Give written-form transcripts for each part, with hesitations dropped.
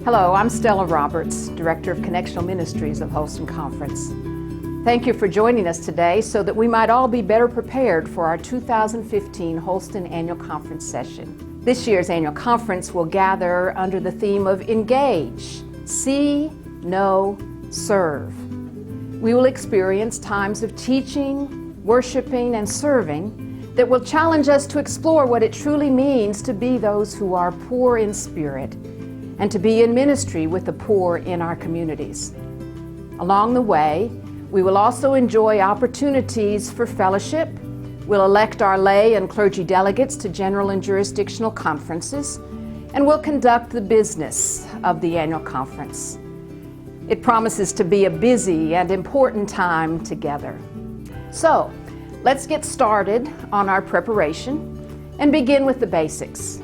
Hello, I'm Stella Roberts, Director of Connectional Ministries of Holston Conference. Thank you for joining us today so that we might all be better prepared for our 2015 Holston Annual Conference session. This year's annual conference will gather under the theme of Engage, See, Know, Serve. We will experience times of teaching, worshiping, and serving that will challenge us to explore what it truly means to be those who are poor in spirit and to be in ministry with the poor in our communities. Along the way, we will also enjoy opportunities for fellowship. We'll elect our lay and clergy delegates to general and jurisdictional conferences, and we'll conduct the business of the annual conference. It promises to be a busy and important time together. So, let's get started on our preparation and begin with the basics.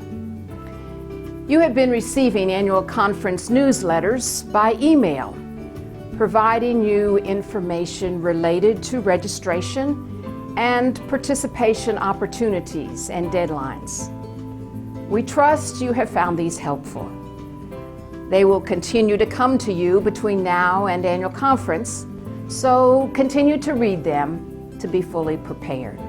You have been receiving annual conference newsletters by email, providing you information related to registration and participation opportunities and deadlines. We trust you have found these helpful. They will continue to come to you between now and annual conference, so continue to read them to be fully prepared.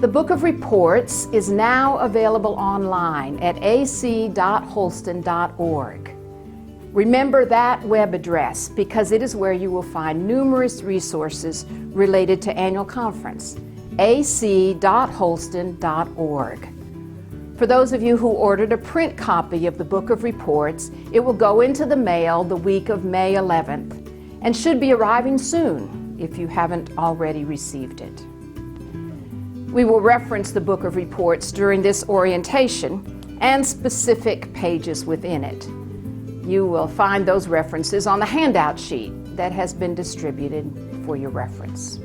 The Book of Reports is now available online at ac.holston.org. Remember that web address because it is where you will find numerous resources related to annual conference, ac.holston.org. For those of you who ordered a print copy of the Book of Reports, it will go into the mail the week of May 11th and should be arriving soon if you haven't already received it. We will reference the Book of Reports during this orientation and specific pages within it. You will find those references on the handout sheet that has been distributed for your reference.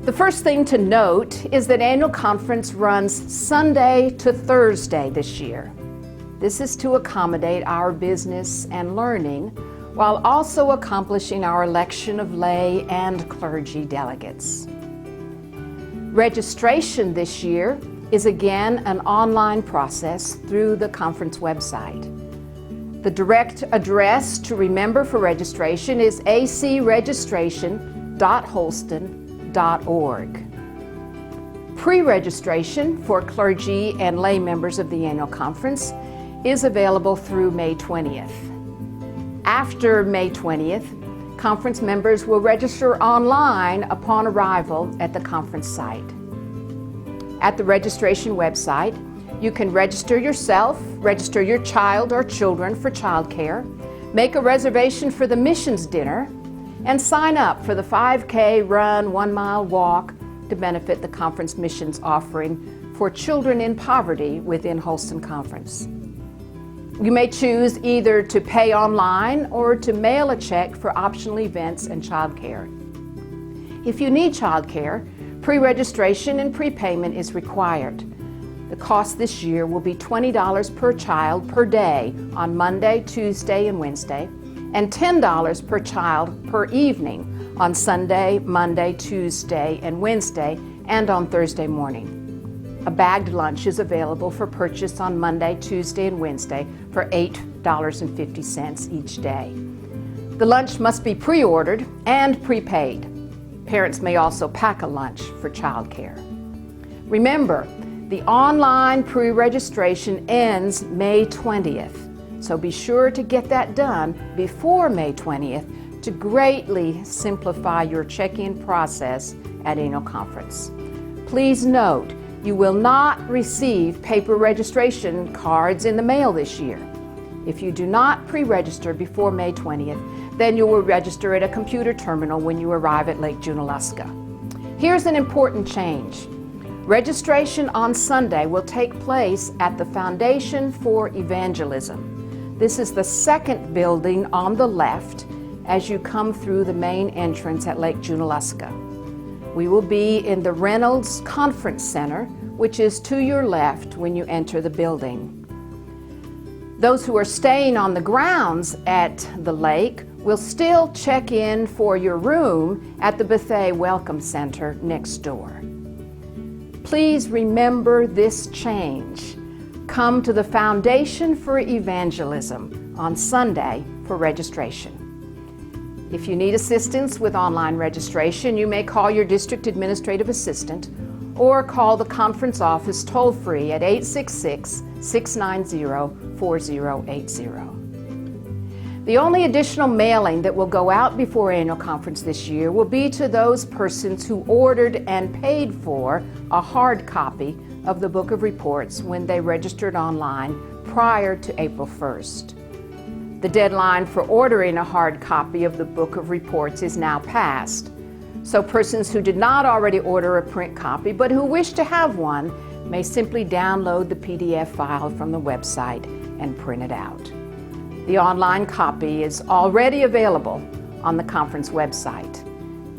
The first thing to note is that annual conference runs Sunday to Thursday this year. This is to accommodate our business and learning while also accomplishing our election of lay and clergy delegates. Registration this year is again an online process through the conference website. The direct address to remember for registration is acregistration.holston.org. Pre-registration for clergy and lay members of the annual conference is available through May 20th. After May 20th, conference members will register online upon arrival at the conference site. At the registration website, you can register yourself, register your child or children for childcare, make a reservation for the missions dinner, and sign up for the 5K run, 1-mile walk to benefit the conference missions offering for children in poverty within Holston Conference. You may choose either to pay online or to mail a check for optional events and childcare. If you need childcare, pre-registration and prepayment is required. The cost this year will be $20 per child per day on Monday, Tuesday, and Wednesday, and $10 per child per evening on Sunday, Monday, Tuesday, and Wednesday, and on Thursday morning. A bagged lunch is available for purchase on Monday, Tuesday, and Wednesday for $8.50 each day. The lunch must be pre-ordered and prepaid. Parents may also pack a lunch for childcare. Remember, the online pre-registration ends May 20th, so be sure to get that done before May 20th to greatly simplify your check-in process at annual conference. Please note, you will not receive paper registration cards in the mail this year. If you do not pre-register before May 20th, then you will register at a computer terminal when you arrive at Lake Junaluska. Here's an important change. Registration on Sunday will take place at the Foundation for Evangelism. This is the second building on the left as you come through the main entrance at Lake Junaluska. We will be in the Reynolds Conference Center, which is to your left when you enter the building. Those who are staying on the grounds at the lake will still check in for your room at the Bethea Welcome Center next door. Please remember this change. come to the Foundation for Evangelism on Sunday for registration. If you need assistance with online registration, you may call your district administrative assistant or call the conference office toll-free at 866-690-4080. The only additional mailing that will go out before annual conference this year will be to those persons who ordered and paid for a hard copy of the Book of Reports when they registered online prior to April 1st. The deadline for ordering a hard copy of the Book of Reports is now passed, so persons who did not already order a print copy but who wish to have one may simply download the PDF file from the website and print it out. The online copy is already available on the conference website.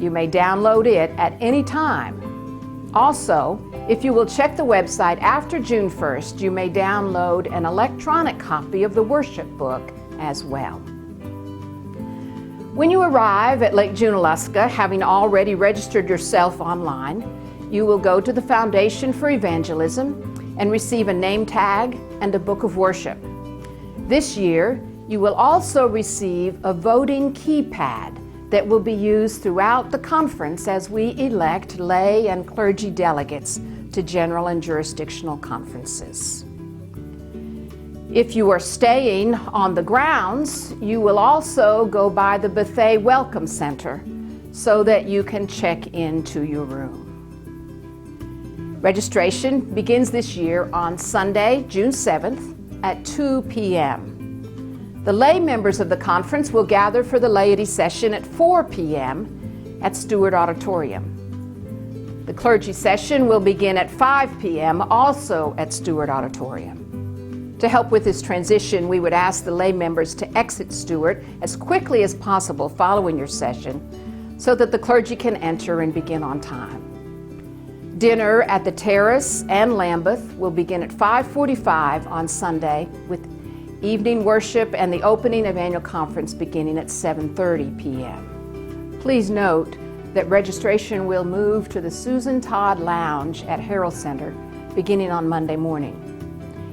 You may download it at any time. Also, if you will check the website after June 1st, you may download an electronic copy of the worship book as well. When you arrive at Lake Junaluska, having already registered yourself online, you will go to the Foundation for Evangelism and receive a name tag and a book of worship. This year, you will also receive a voting keypad that will be used throughout the conference as we elect lay and clergy delegates to general and jurisdictional conferences. If you are staying on the grounds, you will also go by the Buffet Welcome Center so that you can check into your room. Registration begins this year on Sunday, June 7th at 2 p.m. The lay members of the conference will gather for the laity session at 4 p.m. at Stewart Auditorium. The clergy session will begin at 5 p.m. also at Stewart Auditorium. To help with this transition, we would ask the lay members to exit Stewart as quickly as possible following your session so that the clergy can enter and begin on time. Dinner at the Terrace and Lambeth will begin at 5:45 on Sunday with evening worship and the opening of annual conference beginning at 7:30 p.m. Please note that registration will move to the Susan Todd Lounge at Harrell Center beginning on Monday morning.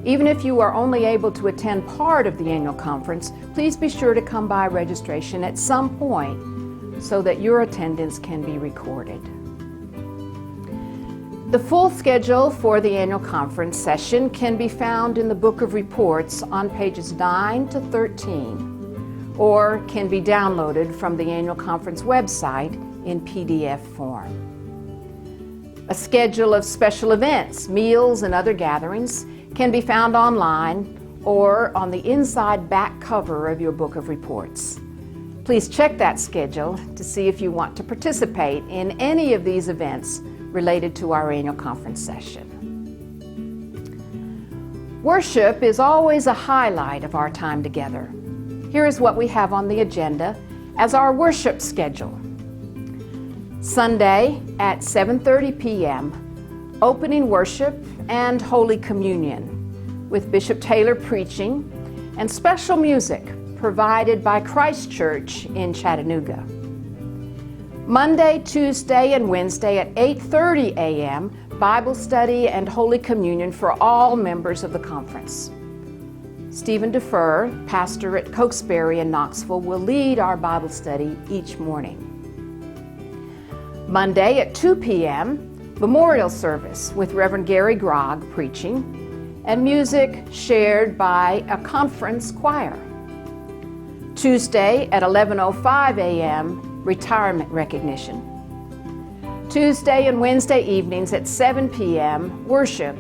Even if you are only able to attend part of the annual conference, please be sure to come by registration at some point so that your attendance can be recorded. The full schedule for the annual conference session can be found in the Book of Reports on pages 9 to 13, or can be downloaded from the annual conference website in PDF form. A schedule of special events, meals, and other gatherings can be found online or on the inside back cover of your Book of Reports. Please check that schedule to see if you want to participate in any of these events related to our annual conference session. Worship is always a highlight of our time together. Here is what we have on the agenda as our worship schedule. Sunday at 7:30 p.m., opening worship and Holy Communion with Bishop Taylor preaching and special music provided by Christ Church in Chattanooga. Monday, Tuesday, and Wednesday at 8:30 a.m., Bible study and Holy Communion for all members of the conference. Stephen Defer, pastor at Cokesbury in Knoxville, will lead our Bible study each morning. Monday at 2 p.m., memorial service with Reverend Gary Grogg preaching and music shared by a conference choir. Tuesday at 11:05 a.m., retirement recognition. Tuesday and Wednesday evenings at 7 p.m., worship,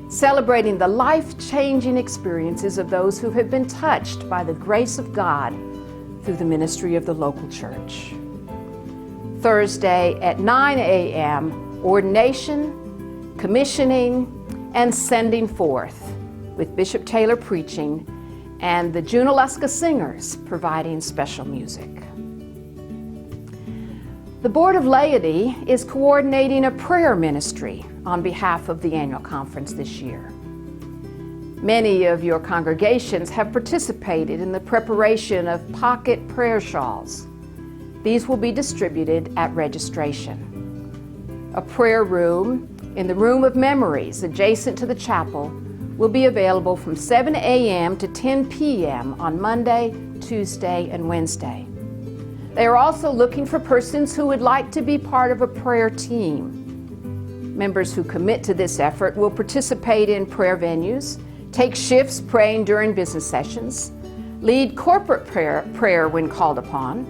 celebrating the life-changing experiences of those who have been touched by the grace of God through the ministry of the local church. Thursday at 9 a.m., ordination, commissioning, and sending forth with Bishop Taylor preaching and the Junaluska Singers providing special music. The Board of Laity is coordinating a prayer ministry on behalf of the annual conference this year. Many of your congregations have participated in the preparation of pocket prayer shawls. These will be distributed at registration. A prayer room in the Room of Memories adjacent to the chapel will be available from 7 a.m. to 10 p.m. on Monday, Tuesday, and Wednesday. They are also looking for persons who would like to be part of a prayer team. Members who commit to this effort will participate in prayer venues, take shifts praying during business sessions, lead corporate prayer when called upon,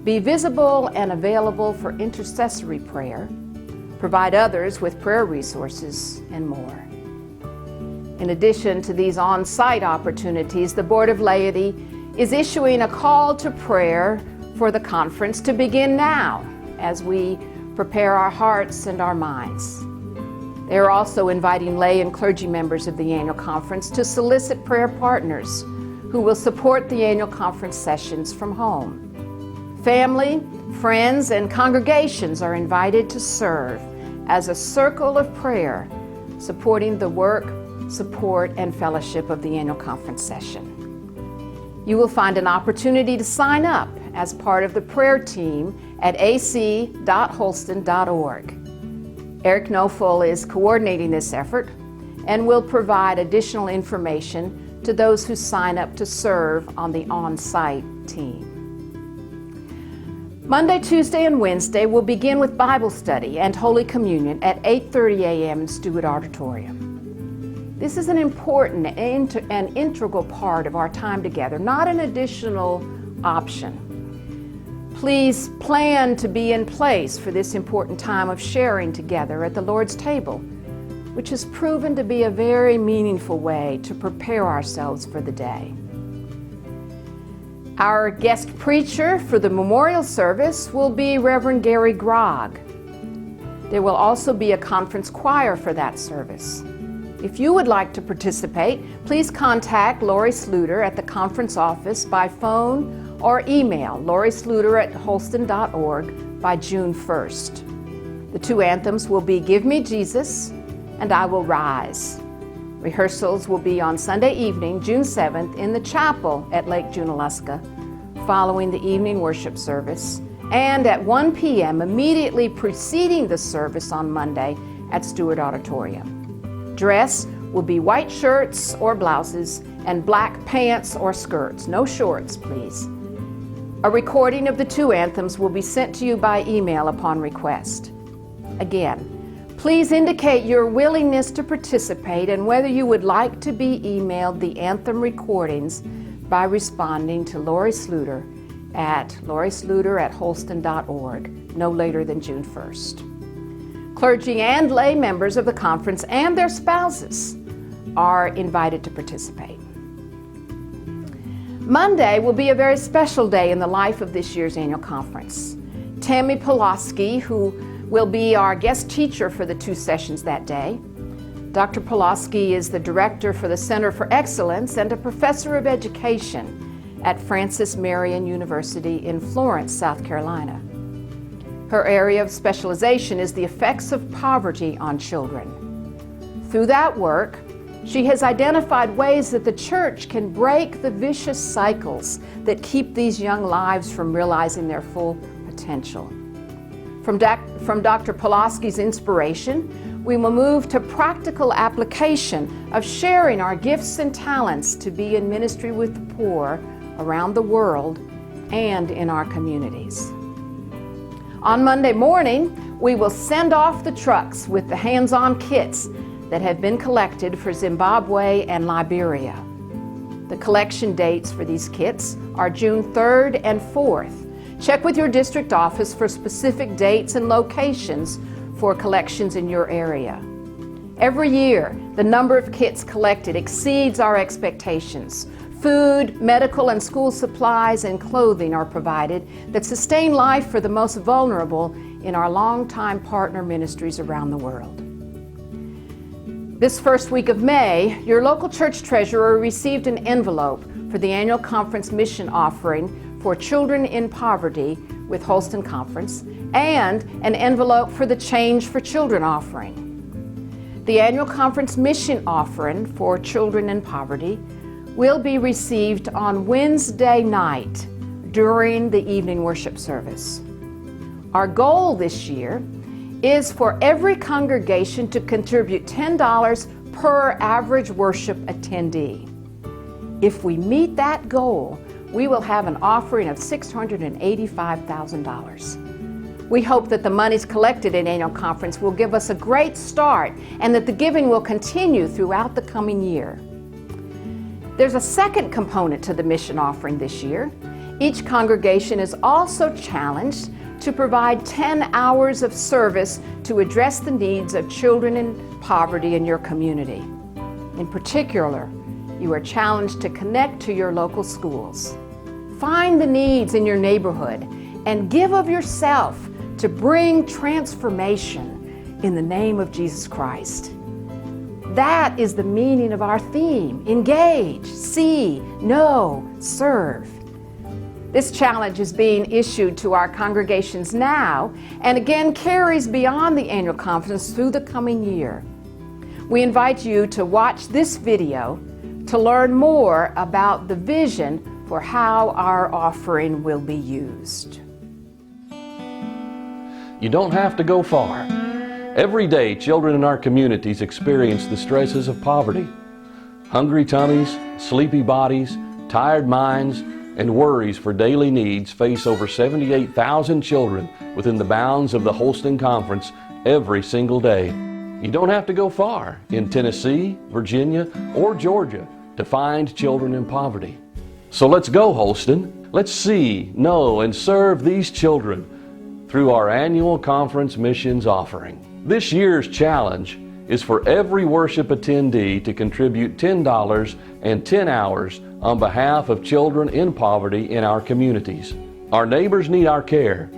be visible and available for intercessory prayer, provide others with prayer resources, and more. In addition to these on-site opportunities, the Board of Laity is issuing a call to prayer for the conference to begin now as we prepare our hearts and our minds. They are also inviting lay and clergy members of the annual conference to solicit prayer partners who will support the annual conference sessions from home. Family, friends, and congregations are invited to serve as a circle of prayer, supporting the work, support, and fellowship of the annual conference session. You will find an opportunity to sign up as part of the prayer team at ac.holston.org. Eric Nofel is coordinating this effort and will provide additional information to those who sign up to serve on the on-site team. Monday, Tuesday, and Wednesday will begin with Bible study and Holy Communion at 8:30 a.m. in Stewart Auditorium. This is an important and integral part of our time together, not an additional option. Please plan to be in place for this important time of sharing together at the Lord's table, which has proven to be a very meaningful way to prepare ourselves for the day. Our guest preacher for the memorial service will be Reverend Gary Grogg. There will also be a conference choir for that service. If you would like to participate, please contact Lori Sluter at the conference office by phone or email lorisluter@holston.org by June 1st. The two anthems will be Give Me Jesus and I Will Rise. Rehearsals will be on Sunday evening, June 7th, in the chapel at Lake Junaluska, following the evening worship service, and at 1 p.m. immediately preceding the service on Monday at Stewart Auditorium. Dress will be white shirts or blouses and black pants or skirts, no shorts, please. A recording of the two anthems will be sent to you by email upon request. Again, please indicate your willingness to participate and whether you would like to be emailed the anthem recordings by responding to Lori Sluter at lorisluter@holston.org no later than June 1st. Clergy and lay members of the conference and their spouses are invited to participate. Monday will be a very special day in the life of this year's annual conference. Tammy Pulaski, who will be our guest teacher for the two sessions that day. Dr. Pulaski is the director for the Center for Excellence and a professor of education at Francis Marion University in Florence, South Carolina. Her area of specialization is the effects of poverty on children. Through that work, she has identified ways that the church can break the vicious cycles that keep these young lives from realizing their full potential. From Dr. Pulaski's inspiration, we will move to practical application of sharing our gifts and talents to be in ministry with the poor around the world and in our communities. On Monday morning, we will send off the trucks with the hands-on kits that have been collected for Zimbabwe and Liberia. The collection dates for these kits are June 3rd and 4th. Check with your district office for specific dates and locations for collections in your area. Every year, the number of kits collected exceeds our expectations. Food, medical and school supplies, and clothing are provided that sustain life for the most vulnerable in our longtime partner ministries around the world. This first week of May, your local church treasurer received an envelope for the annual conference mission offering for children in poverty with Holston Conference and an envelope for the Change for Children offering. The annual conference mission offering for children in poverty will be received on Wednesday night during the evening worship service. Our goal this year is for every congregation to contribute $10 per average worship attendee. If we meet that goal, we will have an offering of $685,000. We hope that the monies collected at annual conference will give us a great start and that the giving will continue throughout the coming year. There's a second component to the mission offering this year. Each congregation is also challenged to provide 10 hours of service to address the needs of children in poverty in your community. In particular, you are challenged to connect to your local schools. Find the needs in your neighborhood and give of yourself to bring transformation in the name of Jesus Christ. That is the meaning of our theme: engage, see, know, serve. This challenge is being issued to our congregations now and again carries beyond the annual conference through the coming year. We invite you to watch this video to learn more about the vision for how our offering will be used. You don't have to go far. Every day, children in our communities experience the stresses of poverty. Hungry tummies, sleepy bodies, tired minds, and worries for daily needs face over 78,000 children within the bounds of the Holston Conference every single day. You don't have to go far in Tennessee, Virginia, or Georgia to find children in poverty. So let's go, Holston. Let's see, know, and serve these children through our annual conference missions offering. This year's challenge is for every worship attendee to contribute $10 and 10 hours on behalf of children in poverty in our communities. Our neighbors need our care,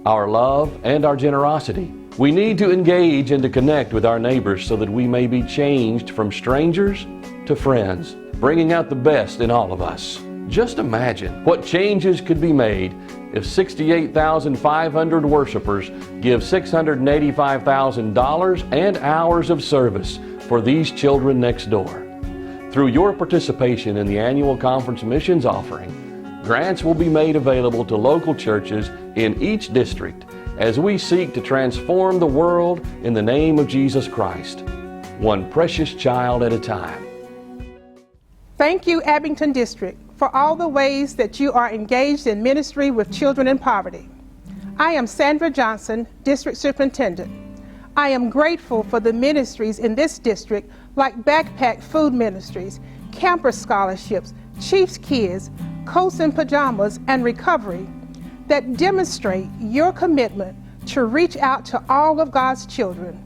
our love, and our generosity. We need to engage and to connect with our neighbors so that we may be changed from strangers to friends, bringing out the best in all of us. Just imagine what changes could be made if 68,500 worshipers give $685,000 and hours of service for these children next door. Through your participation in the annual conference missions offering, grants will be made available to local churches in each district as we seek to transform the world in the name of Jesus Christ, one precious child at a time. Thank you, Abingdon District, for all the ways that you are engaged in ministry with children in poverty. I am Sandra Johnson, District Superintendent. I am grateful for the ministries in this district like Backpack Food Ministries, Camper Scholarships, Chief's Kids, Coats and Pajamas, and Recovery that demonstrate your commitment to reach out to all of God's children.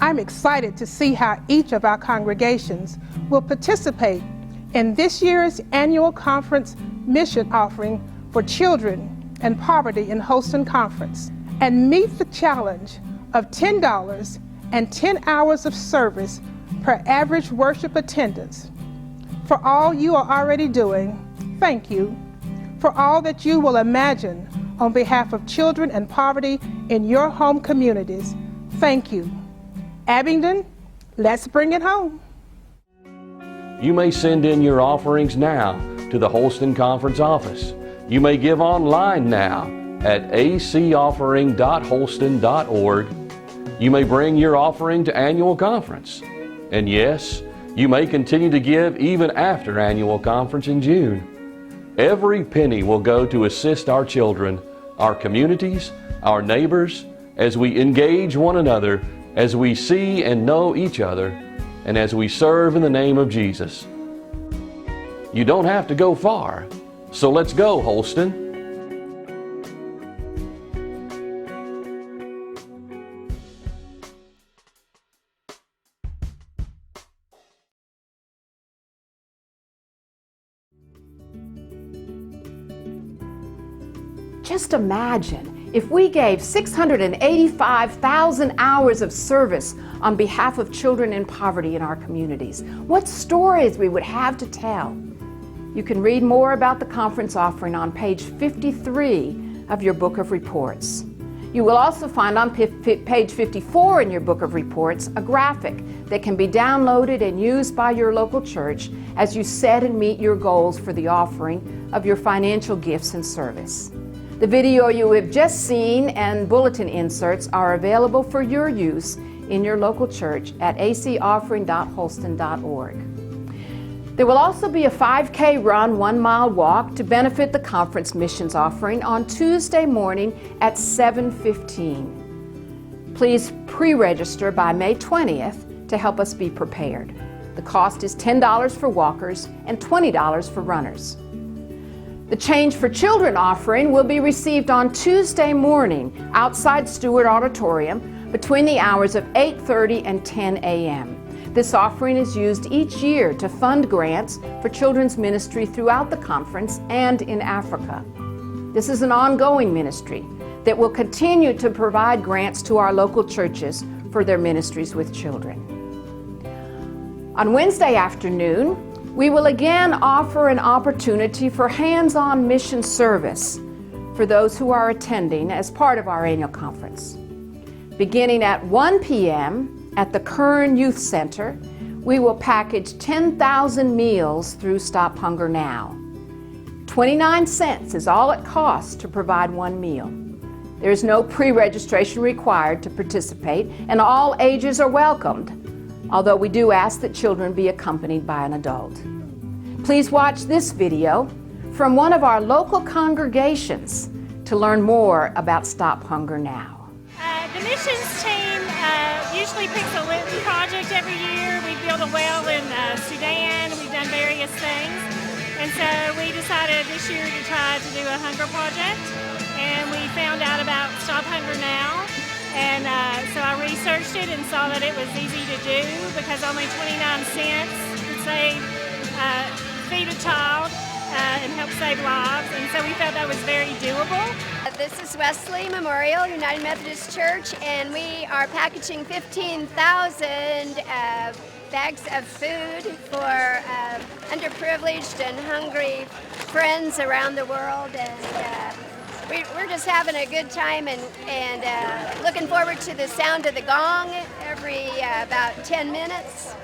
I'm excited to see how each of our congregations will participate in this year's annual conference mission offering for children and poverty in Holston Conference and meet the challenge of $10 and 10 hours of service per average worship attendance. For all you are already doing, thank you. For all that you will imagine on behalf of children and poverty in your home communities, thank you. Abingdon, let's bring it home. You may send in your offerings now to the Holston Conference office. You may give online now at acoffering.holston.org. You may bring your offering to annual conference. And yes, you may continue to give even after annual conference in June. Every penny will go to assist our children, our communities, our neighbors, as we engage one another, as we see and know each other, and as we serve in the name of Jesus. You don't have to go far, so let's go, Holston. Just imagine if we gave 685,000 hours of service on behalf of children in poverty in our communities. What stories we would have to tell. You can read more about the conference offering on page 53 of your book of reports. You will also find on page 54 in your book of reports a graphic that can be downloaded and used by your local church as you set and meet your goals for the offering of your financial gifts and service. The video you have just seen and bulletin inserts are available for your use in your local church at acoffering.holston.org. There will also be a 5K run, 1-mile walk to benefit the conference missions offering on Tuesday morning at 7:15. Please pre-register by May 20th to help us be prepared. The cost is $10 for walkers and $20 for runners. The Change for Children offering will be received on Tuesday morning outside Stewart Auditorium between the hours of 8:30 and 10 a.m. This offering is used each year to fund grants for children's ministry throughout the conference and in Africa. This is an ongoing ministry that will continue to provide grants to our local churches for their ministries with children. On Wednesday afternoon, we will again offer an opportunity for hands-on mission service for those who are attending as part of our annual conference. Beginning at 1 p.m. at the Kern Youth Center, we will package 10,000 meals through Stop Hunger Now. 29 cents is all it costs to provide one meal. There is no pre-registration required to participate, and all ages are welcomed, although we do ask that children be accompanied by an adult. Please watch this video from one of our local congregations to learn more about Stop Hunger Now. The missions team usually picks a Linton project every year. We build a well in Sudan. We've done various things. And so we decided this year to try to do a hunger project. And we found out about Stop Hunger Now. And so I researched it and saw that it was easy to do because only 29 cents would save, feed a child and help save lives. And so we felt that was very doable. This is Wesley Memorial United Methodist Church, and we are packaging 15,000 bags of food for underprivileged and hungry friends around the world. And we're just having a good time and looking forward to the sound of the gong every about 10 minutes.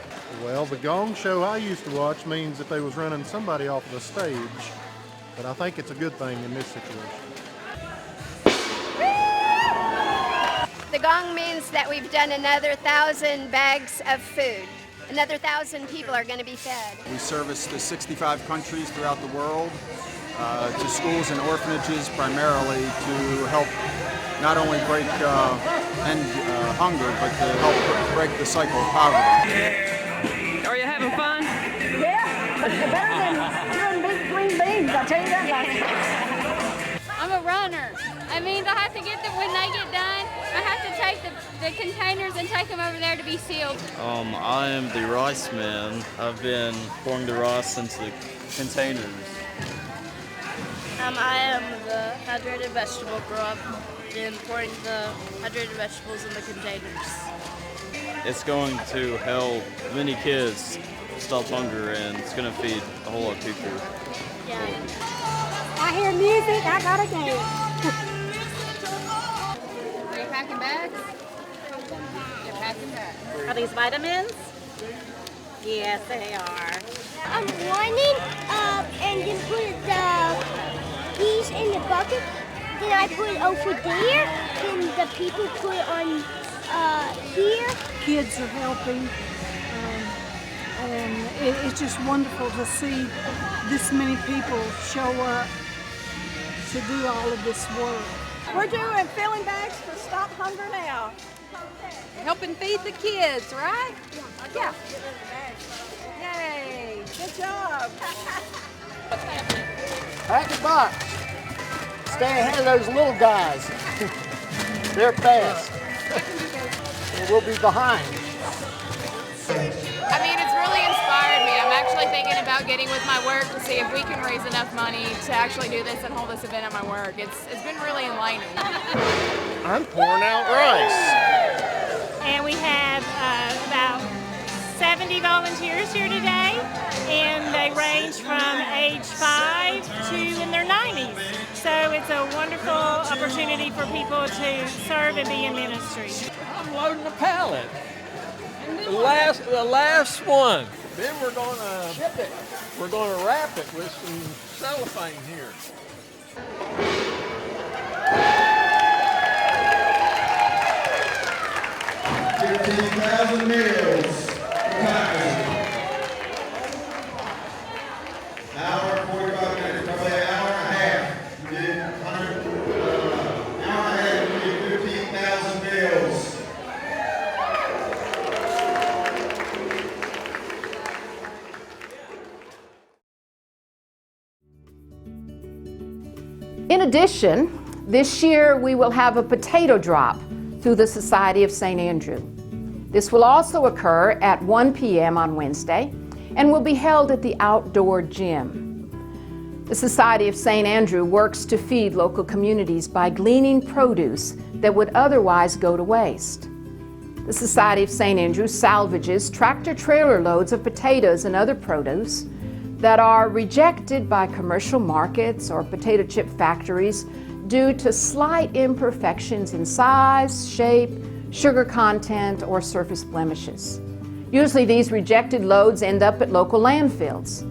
Well, the gong show I used to watch means that they was running somebody off of the stage, but I think it's a good thing in this situation. The gong means that we've done another 1,000 bags of food. Another 1,000 people are going to be fed. We service the 65 countries throughout the world, to schools and orphanages primarily to help not only end hunger, but to help break the cycle of poverty. Are you having fun? Yeah, but it's better than doing big green beans, I'll tell you that much. I'm a runner. That means I have to get them when they get done. I have to take the containers and take them over there to be sealed. I am the rice man. I've been pouring the rice into the containers. I am the hydrated vegetable grower. I've been pouring the hydrated vegetables in the containers. It's going to help many kids stop hunger, and it's going to feed a whole lot of people. Yeah. I hear music, I gotta dance. Are you packing bags? You're packing bags. Are these vitamins? Yes, they are. I'm lining up and then put these in the bucket. Then I put it over there. Then the people put it on here. Kids are helping. And it's just wonderful to see this many people show up to do all of this work. We're doing filling bags for Stop Hunger Now. Helping feed the kids, right? Yeah. Yay, good job. Pack a box. Stay ahead of those little guys. They're fast. And we'll be behind. I mean, it's really inspired me. I'm actually thinking about getting with my work to see if we can raise enough money to actually do this and hold this event at my work. It's been really enlightening. I'm pouring out rice. And we have about 70 volunteers here today, and they range from age 5 to in their 90s. So it's a wonderful opportunity for people to serve and be in ministry. I'm loading a pallet. The last one. Then we're going to ship it. We're going to wrap it with some cellophane here. 15,000 meals. Hour and 45 minutes, probably an hour and a half. You did 100, hour and a half, you did 15,000 meals. In addition, this year we will have a potato drop through the Society of St. Andrew. This will also occur at 1 p.m. on Wednesday and will be held at the outdoor gym. The Society of St. Andrew works to feed local communities by gleaning produce that would otherwise go to waste. The Society of St. Andrew salvages tractor-trailer loads of potatoes and other produce that are rejected by commercial markets or potato chip factories due to slight imperfections in size, shape, sugar content, or surface blemishes. Usually these rejected loads end up at local landfills.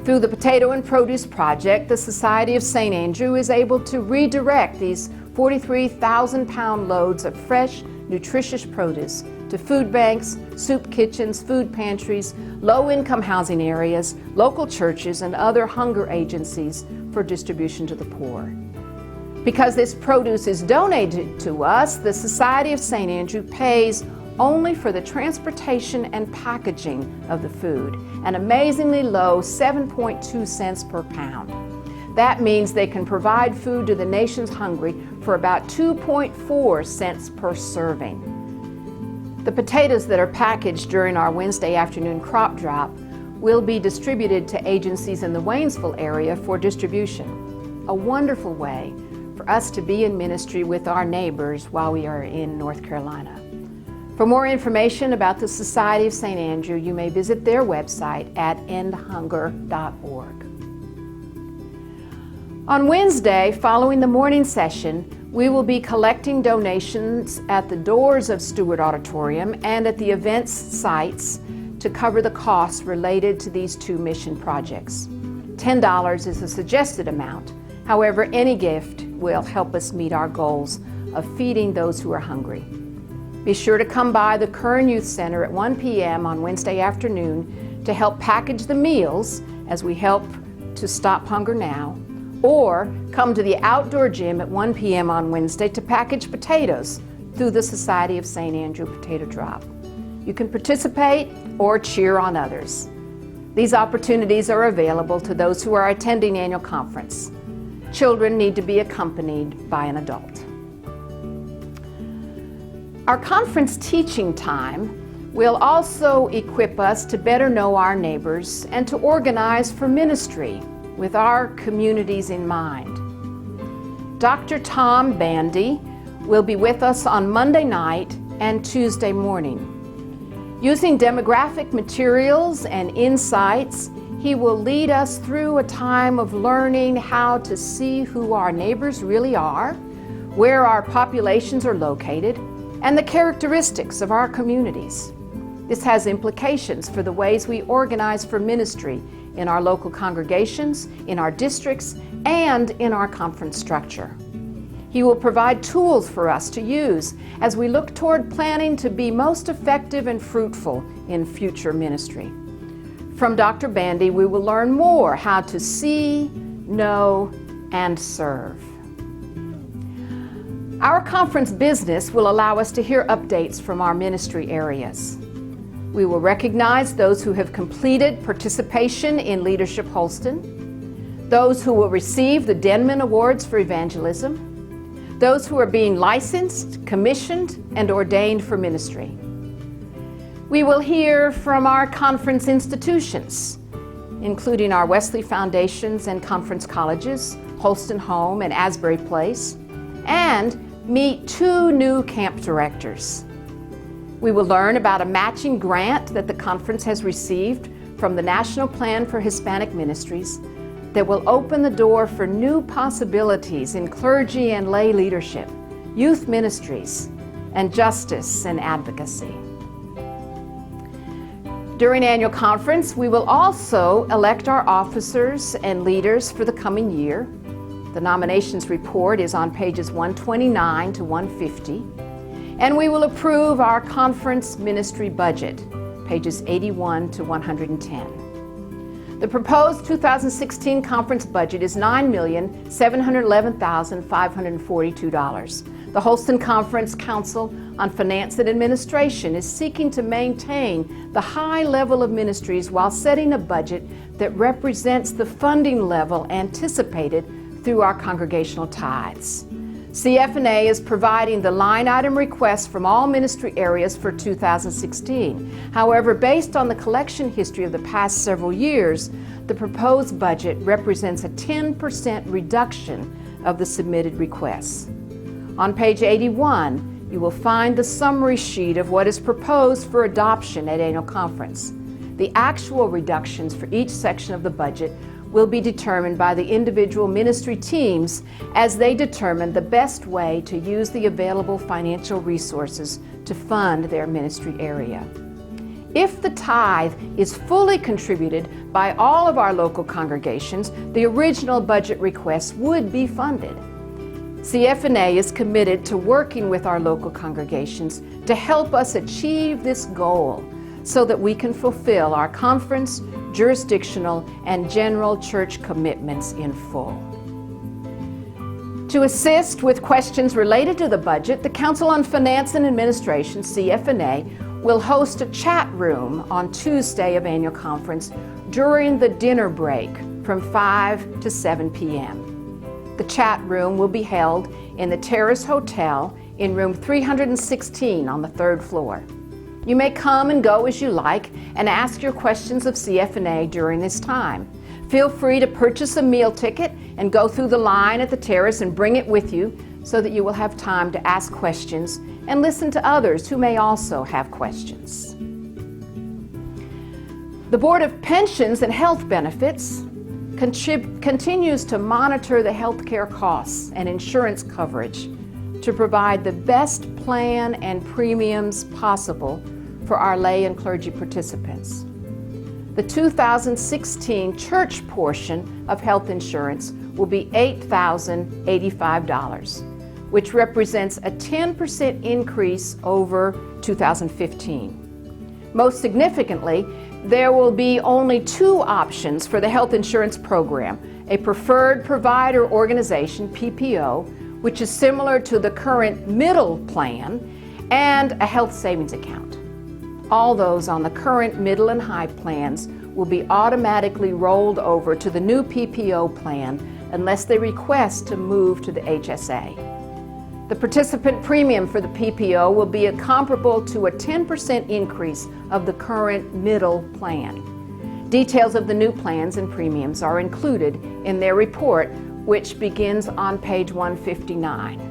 Through the Potato and Produce Project, the Society of St. Andrew is able to redirect these 43,000-pound loads of fresh, nutritious produce to food banks, soup kitchens, food pantries, low-income housing areas, local churches, and other hunger agencies for distribution to the poor. Because this produce is donated to us, the Society of St. Andrew pays only for the transportation and packaging of the food, an amazingly low 7.2 cents per pound. That means they can provide food to the nation's hungry for about 2.4 cents per serving. The potatoes that are packaged during our Wednesday afternoon crop drop will be distributed to agencies in the Waynesville area for distribution. A wonderful way for us to be in ministry with our neighbors while we are in North Carolina. For more information about the Society of St. Andrew, you may visit their website at endhunger.org. On Wednesday, following the morning session, we will be collecting donations at the doors of Stewart Auditorium and at the events sites to cover the costs related to these two mission projects. $10 is a suggested amount. However, any gift will help us meet our goals of feeding those who are hungry. Be sure to come by the Curran Youth Center at 1 p.m. on Wednesday afternoon to help package the meals as we help to stop hunger now, or come to the outdoor gym at 1 p.m. on Wednesday to package potatoes through the Society of St. Andrew Potato Drop. You can participate or cheer on others. These opportunities are available to those who are attending annual conference. Children need to be accompanied by an adult. Our conference teaching time will also equip us to better know our neighbors and to organize for ministry with our communities in mind. Dr. Tom Bandy will be with us on Monday night and Tuesday morning. Using demographic materials and insights, he will lead us through a time of learning how to see who our neighbors really are, where our populations are located, and the characteristics of our communities. This has implications for the ways we organize for ministry in our local congregations, in our districts, and in our conference structure. He will provide tools for us to use as we look toward planning to be most effective and fruitful in future ministry. From Dr. Bandy, we will learn more how to see, know, and serve. Our conference business will allow us to hear updates from our ministry areas. We will recognize those who have completed participation in Leadership Holston, those who will receive the Denman Awards for Evangelism, those who are being licensed, commissioned, and ordained for ministry. We will hear from our conference institutions, including our Wesley Foundations and Conference Colleges, Holston Home and Asbury Place, and meet 2 new camp directors. We will learn about a matching grant that the conference has received from the National Plan for Hispanic Ministries that will open the door for new possibilities in clergy and lay leadership, youth ministries, and justice and advocacy. During annual conference, we will also elect our officers and leaders for the coming year. The nominations report is on pages 129 to 150, and we will approve our conference ministry budget, pages 81 to 110. The proposed 2016 conference budget is $9,711,542. The Holston Conference Council on Finance and Administration is seeking to maintain the high level of ministries while setting a budget that represents the funding level anticipated through our congregational tithes. CF&A is providing the line item requests from all ministry areas for 2016. However, based on the collection history of the past several years, the proposed budget represents a 10% reduction of the submitted requests. On page 81, you will find the summary sheet of what is proposed for adoption at annual conference. The actual reductions for each section of the budget will be determined by the individual ministry teams as they determine the best way to use the available financial resources to fund their ministry area. If the tithe is fully contributed by all of our local congregations, the original budget request would be funded. CF&A is committed to working with our local congregations to help us achieve this goal so that we can fulfill our conference, jurisdictional, and general church commitments in full. To assist with questions related to the budget, the Council on Finance and Administration, CF&A, will host a chat room on Tuesday of annual conference during the dinner break from 5 to 7 p.m. The chat room will be held in the Terrace Hotel in room 316 on the 3rd floor. You may come and go as you like and ask your questions of CF&A during this time. Feel free to purchase a meal ticket and go through the line at the terrace and bring it with you so that you will have time to ask questions and listen to others who may also have questions. The Board of Pensions and Health Benefits continues to monitor the health care costs and insurance coverage to provide the best plan and premiums possible for our lay and clergy participants. The 2016 church portion of health insurance will be $8,085, which represents a 10% increase over 2015. Most significantly, there will be only 2 options for the health insurance program: a preferred provider organization, PPO, which is similar to the current middle plan, and a health savings account. All those on the current middle and high plans will be automatically rolled over to the new PPO plan unless they request to move to the HSA. The participant premium for the PPO will be comparable to a 10% increase of the current middle plan. Details of the new plans and premiums are included in their report, which begins on page 159.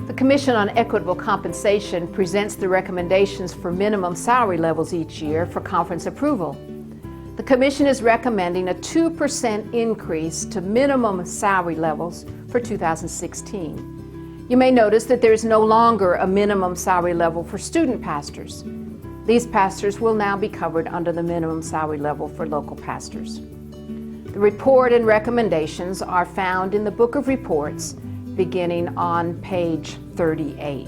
The Commission on Equitable Compensation presents the recommendations for minimum salary levels each year for conference approval. The Commission is recommending a 2% increase to minimum salary levels for 2016. You may notice that there is no longer a minimum salary level for student pastors. These pastors will now be covered under the minimum salary level for local pastors. The report and recommendations are found in the Book of Reports beginning on page 38.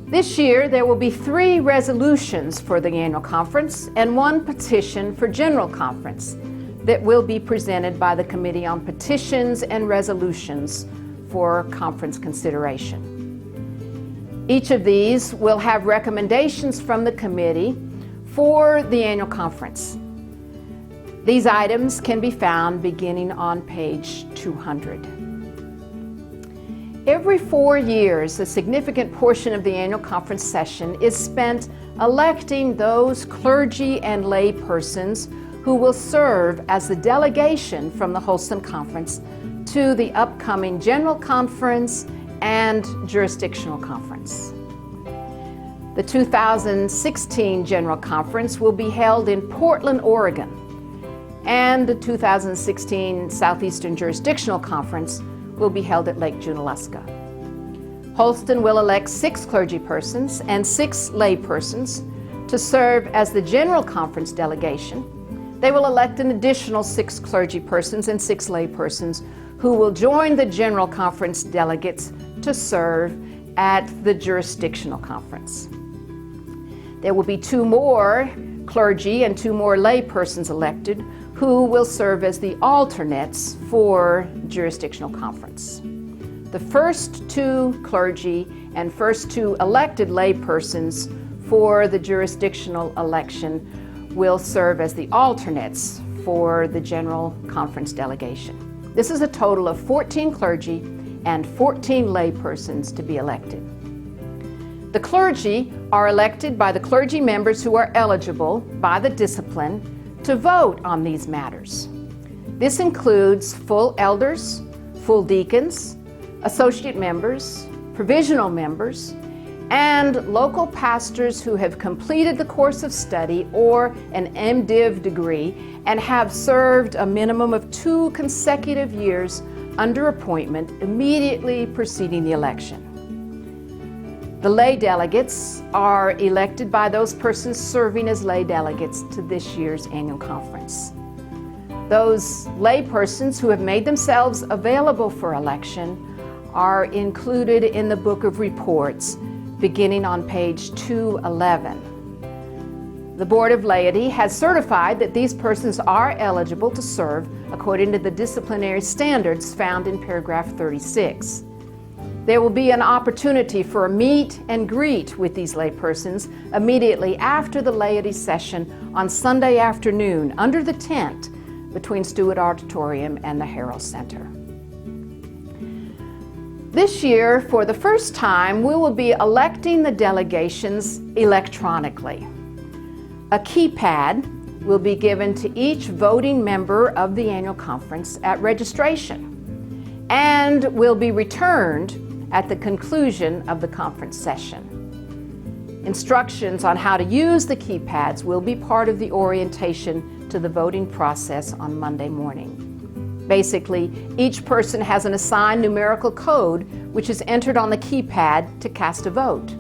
This year there will be 3 resolutions for the annual conference and 1 petition for general conference that will be presented by the Committee on Petitions and Resolutions for conference consideration. Each of these will have recommendations from the committee for the annual conference. These items can be found beginning on page 200. Every 4 years, a significant portion of the annual conference session is spent electing those clergy and lay persons who will serve as the delegation from the Holston Conference to the upcoming General Conference and Jurisdictional Conference. The 2016 General Conference will be held in Portland, Oregon, and the 2016 Southeastern Jurisdictional Conference will be held at Lake Junaluska. Holston will elect 6 clergy persons and 6 lay persons to serve as the General Conference delegation. They will elect an additional 6 clergy persons and 6 lay persons who will join the General Conference delegates to serve at the Jurisdictional Conference. There will be 2 more clergy and 2 more lay persons elected who will serve as the alternates for Jurisdictional Conference. The first 2 clergy and first 2 elected lay persons for the jurisdictional election will serve as the alternates for the General Conference delegation. This is a total of 14 clergy and 14 lay persons to be elected. The clergy are elected by the clergy members who are eligible by the discipline to vote on these matters. This includes full elders, full deacons, associate members, provisional members, and local pastors who have completed the course of study or an MDiv degree and have served a minimum of 2 consecutive years under appointment immediately preceding the election. The lay delegates are elected by those persons serving as lay delegates to this year's annual conference. Those lay persons who have made themselves available for election are included in the Book of Reports, beginning on page 211. The Board of Laity has certified that these persons are eligible to serve according to the disciplinary standards found in paragraph 36. There will be an opportunity for a meet and greet with these lay persons immediately after the laity session on Sunday afternoon under the tent between Stewart Auditorium and the Herald Center. This year, for the first time, we will be electing the delegations electronically. A keypad will be given to each voting member of the annual conference at registration and will be returned at the conclusion of the conference session. Instructions on how to use the keypads will be part of the orientation to the voting process on Monday morning. Basically, each person has an assigned numerical code which is entered on the keypad to cast a vote.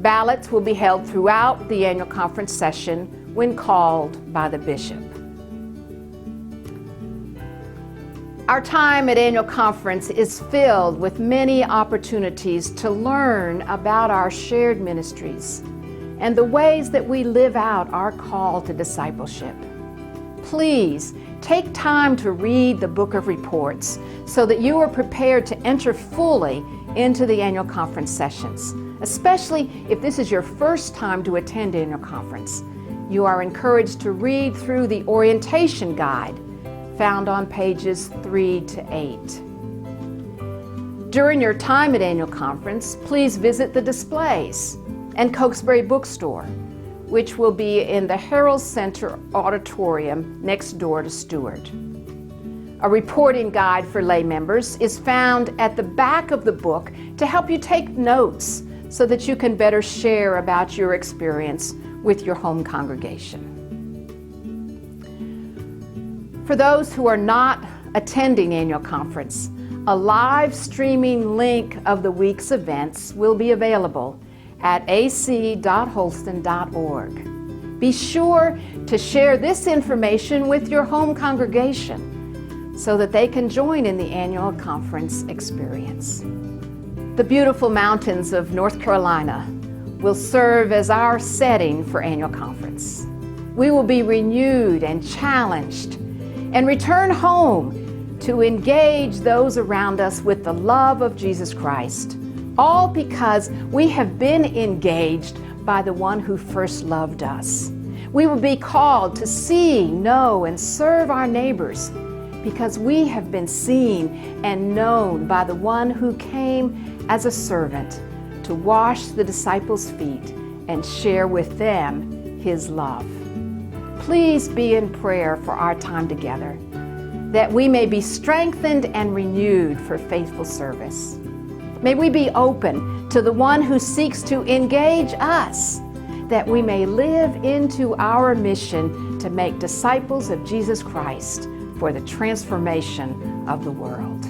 Ballots will be held throughout the annual conference session when called by the bishop. Our time at annual conference is filled with many opportunities to learn about our shared ministries and the ways that we live out our call to discipleship. Please take time to read the Book of Reports so that you are prepared to enter fully into the annual conference sessions, especially if this is your first time to attend annual conference. You are encouraged to read through the orientation guide found on pages 3 to 8. During your time at annual conference, please visit the displays and Cokesbury Bookstore, which will be in the Herald Center auditorium next door to Stewart. A reporting guide for lay members is found at the back of the book to help you take notes so that you can better share about your experience with your home congregation. For those who are not attending annual conference, a live streaming link of the week's events will be available at ac.holston.org. Be sure to share this information with your home congregation so that they can join in the annual conference experience. The beautiful mountains of North Carolina will serve as our setting for annual conference. We will be renewed and challenged and return home to engage those around us with the love of Jesus Christ, all because we have been engaged by the one who first loved us. We will be called to see, know, and serve our neighbors because we have been seen and known by the one who came as a servant to wash the disciples' feet and share with them his love. Please be in prayer for our time together, that we may be strengthened and renewed for faithful service. May we be open to the one who seeks to engage us, that we may live into our mission to make disciples of Jesus Christ for the transformation of the world.